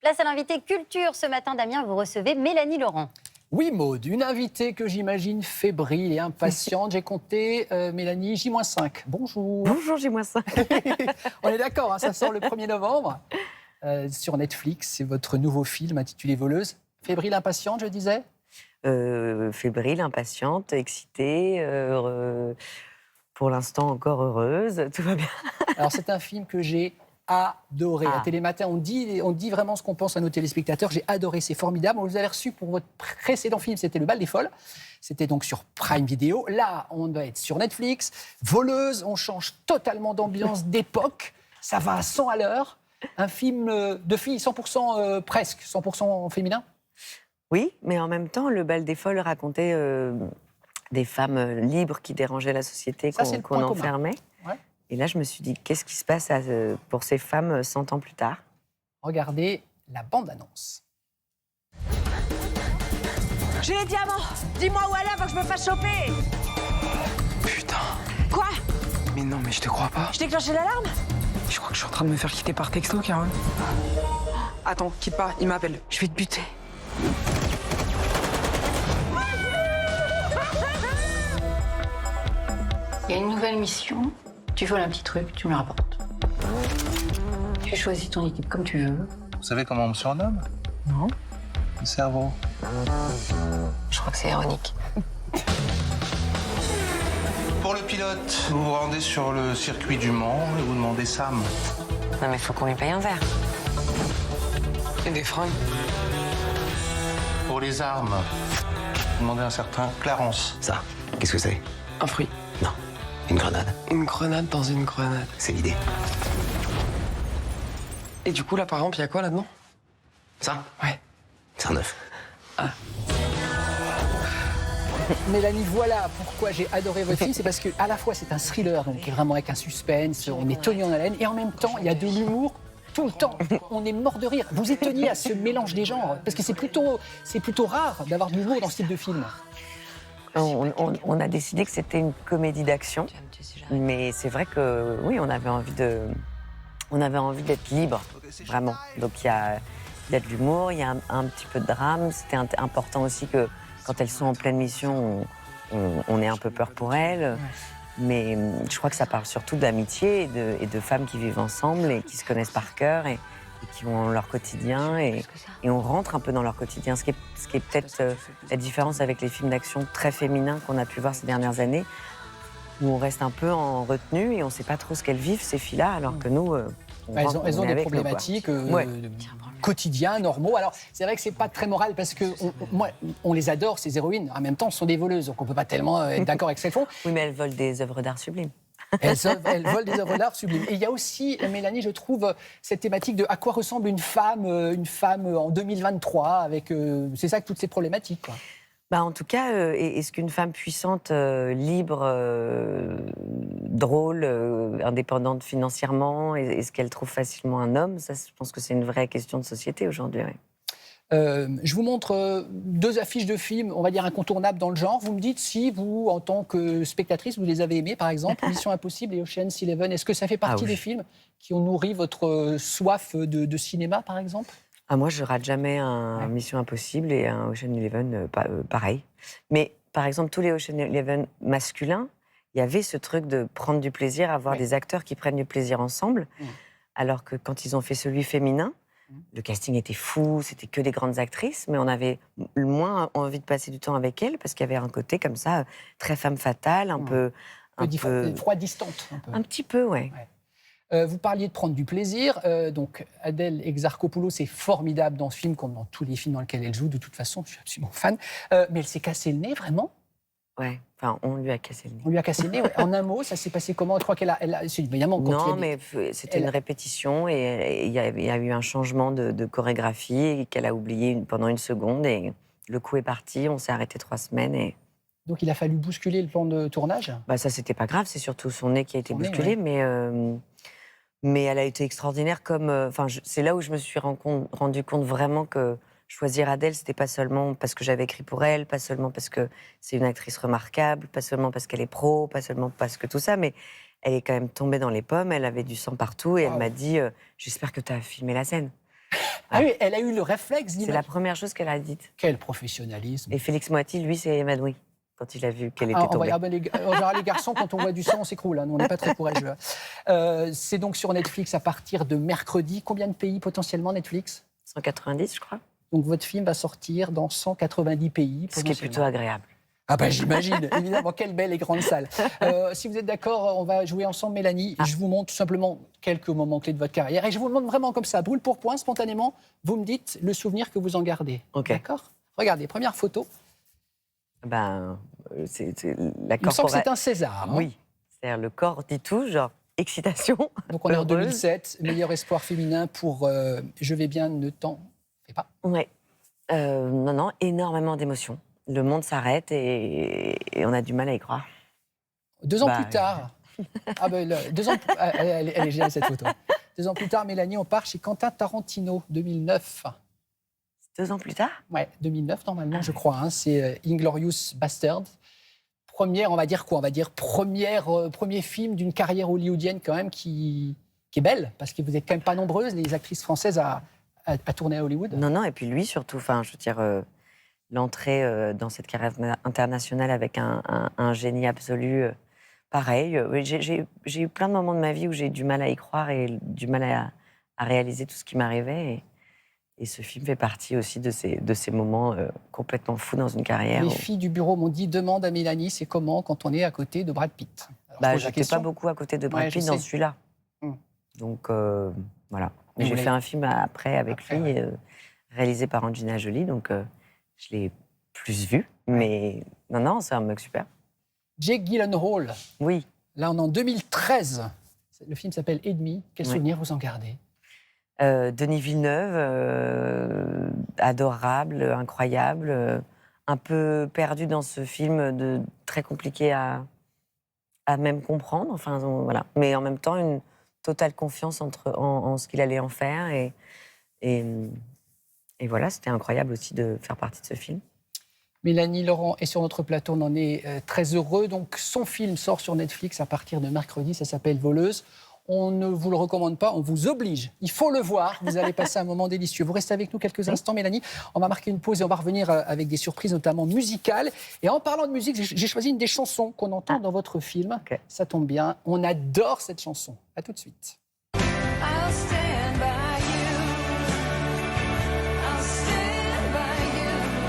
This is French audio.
Place à l'invité culture. Ce matin, Damien, vous recevez Mélanie Laurent. Oui, Maud, une invitée que j'imagine fébrile et impatiente. J'ai compté, Mélanie, J-5. Bonjour. Bonjour, J-5. On est d'accord, hein, ça sort le 1er novembre sur Netflix. C'est votre nouveau film intitulé Voleuse. Fébrile, impatiente, je disais. Fébrile, impatiente, excitée, pour l'instant encore heureuse, tout va bien. Alors, c'est un film que j'ai adoré. À Télématin, on dit vraiment ce qu'on pense à nos téléspectateurs. J'ai adoré, c'est formidable. On vous avait reçu pour votre précédent film, c'était Le Bal des Folles. C'était donc sur Prime Video. Là, on doit être sur Netflix. Voleuse, on change totalement d'ambiance, d'époque. Ça va à 100 à l'heure. Un film de filles 100% presque, 100% féminin. Oui, mais en même temps, Le Bal des Folles racontait des femmes libres qui dérangeaient la société, qu'on enfermait. Ouais. Et là, je me suis dit, qu'est-ce qui se passe pour ces femmes 100 ans plus tard? Regardez la bande-annonce. J'ai les diamants. Dis-moi où elle est avant que je me fasse choper. Putain. Quoi? Mais non, mais je te crois pas. Je déclenché l'alarme? Je crois que je suis en train de me faire quitter par texto, Carole. Attends, quitte pas, il m'appelle. Je vais te buter. Il y a une nouvelle mission. Tu voles un petit truc, tu me le rapportes. Tu choisis ton équipe comme tu veux. Vous savez comment on me surnomme? Non. Le cerveau. Je crois que c'est ironique. Pour le pilote, vous vous rendez sur le circuit du Mans et vous demandez Sam. Non mais faut qu'on lui paye un verre. Et des fringues. Pour les armes, vous demandez un certain Clarence. Ça, qu'est-ce que c'est? Un fruit. Non, une grenade. Une grenade dans une grenade. C'est l'idée. Et du coup, là, par exemple, il y a quoi là-dedans? Ça? Ouais. C'est un œuf. Mélanie, voilà pourquoi j'ai adoré votre film. C'est parce qu'à la fois, c'est un thriller, donc vraiment avec un suspense, on est tenu en haleine, et en même temps, il y a de l'humour tout le temps. On est mort de rire. Vous étonniez à ce mélange des genres, parce que c'est plutôt rare d'avoir de l'humour dans ce type de film. On a décidé que c'était une comédie d'action, mais c'est vrai que oui, on avait envie d'être libre, vraiment. Donc il y a de l'humour, il y a un petit peu de drame. C'était important aussi que quand elles sont en pleine mission, on ait un peu peur pour elles. Mais je crois que ça parle surtout d'amitié et de femmes qui vivent ensemble et qui se connaissent par cœur et qui ont leur quotidien et on rentre un peu dans leur quotidien. Ce qui est peut-être la différence avec les films d'action très féminins qu'on a pu voir ces dernières années, où on reste un peu en retenue et on ne sait pas trop ce qu'elles vivent, ces filles-là, alors que nous, elles ont des problématiques quotidiens, normaux. Alors, c'est vrai que c'est pas très moral parce que moi, on les adore, ces héroïnes. En même temps, ce sont des voleuses, donc on peut pas tellement être d'accord avec ce qu'elles font. Oui, mais elles volent des œuvres d'art sublimes. Elles volent des œuvres d'art sublimes. Et il y a aussi, Mélanie, je trouve, cette thématique de à quoi ressemble une femme en 2023, avec c'est ça que toutes ces problématiques, quoi. Bah, en tout cas, est-ce qu'une femme puissante, libre, drôle, indépendante financièrement, est-ce qu'elle trouve facilement un homme? Ça, je pense que c'est une vraie question de société aujourd'hui. Ouais. Je vous montre deux affiches de films, on va dire incontournables dans le genre. Vous me dites si vous, en tant que spectatrice, vous les avez aimés, par exemple, Mission Impossible et Ocean's 11. Est-ce que ça fait partie des films qui ont nourri votre soif de cinéma, par exemple? Moi, je rate jamais un Mission Impossible et un Ocean's 11, pareil. Mais, par exemple, tous les Ocean's 11 masculins, il y avait ce truc de prendre du plaisir, avoir des acteurs qui prennent du plaisir ensemble, alors que quand ils ont fait celui féminin, le casting était fou, c'était que des grandes actrices, mais on avait moins envie de passer du temps avec elles parce qu'il y avait un côté comme ça, très femme fatale, un peu froid, distante. Un petit peu, ouais. Vous parliez de prendre du plaisir. Donc, Adèle Exarchopoulos, c'est formidable dans ce film, comme dans tous les films dans lesquels elle joue. De toute façon, je suis absolument fan. Mais elle s'est cassé le nez, vraiment? Ouais, enfin, on lui a cassé le nez. On lui a cassé le nez, ouais. En un mot, ça s'est passé comment? Je crois qu'elle a évidemment... Non, mais c'était une répétition et il y a eu un changement de chorégraphie qu'elle a oublié pendant une seconde et le coup est parti, on s'est arrêté 3 semaines et... Donc il a fallu bousculer le plan de tournage? Bah ça, c'était pas grave, c'est surtout son nez qui a été bousculé, mais elle a été extraordinaire comme... c'est là où je me suis rendu compte vraiment que choisir Adèle, c'était pas seulement parce que j'avais écrit pour elle, pas seulement parce que c'est une actrice remarquable, pas seulement parce qu'elle est pro, pas seulement parce que tout ça, mais elle est quand même tombée dans les pommes, elle avait du sang partout et elle m'a dit « J'espère que tu as filmé la scène ». Ah oui, elle a eu le réflexe C'est d'imaginer. la première chose qu'elle a dite. Quel professionnalisme. Et Félix Moiti, lui, s'est évanoui quand il a vu qu'elle était Ah, tombée. en général, les garçons, quand on voit du sang, on s'écroule. Hein. Nous, on n'est pas très courageux. C'est donc sur Netflix à partir de mercredi. Combien de pays potentiellement Netflix? 190, je crois. Donc votre film va sortir dans 190 pays. Ce qui est plutôt agréable. Ah ben j'imagine, évidemment, quelle belle et grande salle. Si vous êtes d'accord, on va jouer ensemble, Mélanie. Je vous montre tout simplement quelques moments clés de votre carrière. Et je vous le montre vraiment comme ça, brûle pour point, spontanément. Vous me dites le souvenir que vous en gardez. Ok. D'accord? Regardez, première photo. C'est la Il me semble que corporelle. c'est un César. Hein. Oui. C'est-à-dire le corps dit tout, genre excitation. Donc on est en heureuse. 2007, meilleur espoir féminin pour Je vais bien, ne t'en fais pas. Ouais. Non, énormément d'émotions. Le monde s'arrête et on a du mal à y croire. 2 ans Bah, plus tard. Ah ben, 2 ans. Elle est géniale cette photo. 2 ans plus tard, Mélanie, on part chez Quentin Tarantino, 2009. 2 ans plus tard. Ouais, 2009 normalement, je crois. Hein, c'est Inglourious Basterds. Première, on va dire quoi? On va dire premier film d'une carrière hollywoodienne quand même qui est belle, parce que vous n'êtes quand même pas nombreuses, les actrices françaises, à tourner à Hollywood. Non, et puis lui surtout, enfin, je veux dire, l'entrée dans cette carrière internationale avec un génie absolu, pareil. Oui, j'ai eu plein de moments de ma vie où j'ai eu du mal à y croire et du mal à réaliser tout ce qui m'arrivait. Et ce film fait partie aussi de ces moments complètement fous dans une carrière. Les filles du bureau m'ont dit, demande à Mélanie, c'est comment quand on est à côté de Brad Pitt? Alors, Je n'étais pas beaucoup à côté de Brad Ouais, je Pitt dans sais. celui-là. Mm. Donc, voilà. Mais Mais j'ai vous fait un film après avec Après, lui, réalisé par Angelina Jolie, donc je l'ai plus vu. Mais non, c'est un mec super. Jake Gyllenhaal, Oui. là on est en 2013. Le film s'appelle Ennemi. Quel Oui. souvenir vous en gardez? Denis Villeneuve, adorable, incroyable, un peu perdu dans ce film, très compliqué à même comprendre. Enfin, voilà. Mais en même temps, une totale confiance en ce qu'il allait en faire. Et voilà, c'était incroyable aussi de faire partie de ce film. Mélanie Laurent est sur notre plateau, on en est très heureux. Donc son film sort sur Netflix à partir de mercredi, ça s'appelle Voleuse. On ne vous le recommande pas, on vous oblige. Il faut le voir, vous allez passer un moment délicieux. Vous restez avec nous quelques instants, Mélanie. On va marquer une pause et on va revenir avec des surprises, notamment musicales. Et en parlant de musique, j'ai choisi une des chansons qu'on entend dans votre film. Ok. Ça tombe bien, on adore cette chanson. À tout de suite.